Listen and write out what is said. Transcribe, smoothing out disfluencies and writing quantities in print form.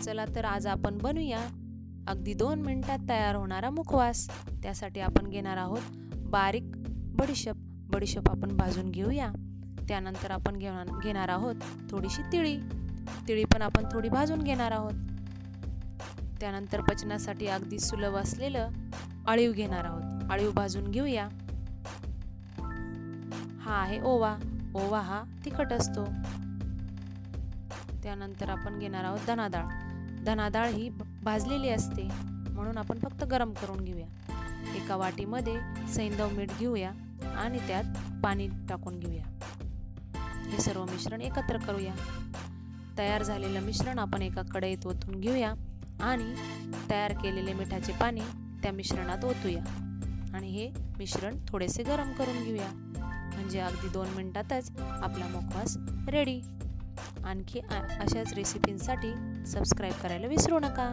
चला तर आज आपण बनवूया अगदी 2 मिनिटात तयार होणारा मुखवास। त्यासाठी आपण घेणार आहोत बारीक बडीशेप। बडीशेप आपण भाजून घेऊया। त्यानंतर आपण घेणार आहोत थोडीशी तिळी। तिळी पण आपण थोडी भाजून घेणार आहोत। त्यानंतर पचनासाठी अगदी सुलभ असलेलं अळीव घेणार आहोत। अळीव भाजून घेऊया। हा आहे ओवा। ओवा हा तिखट असतो। त्यानंतर आपण घेणार आहोत धनाडाळ। धनाडाळ ही भाजलेली असते म्हणून आपण फक्त गरम करून घेऊया। एका वाटीमध्ये सैंधव मीठ घेऊया आणि त्यात पाणी टाकून घेऊया। हे सर्व मिश्रण एकत्र करूया। तयार झालेलं मिश्रण आपण एका कढईत ओतून घेऊया आणि तयार केलेले मिठाचे पाणी त्या मिश्रणात ओतूया आणि हे मिश्रण थोडेसे गरम करून घेऊया। म्हणजे अगदी 2 मिनिटातच आपला मुखवास रेडी। आणखी अशाच रेसिपींसाठी सबस्क्राईब करायला विसरू नका।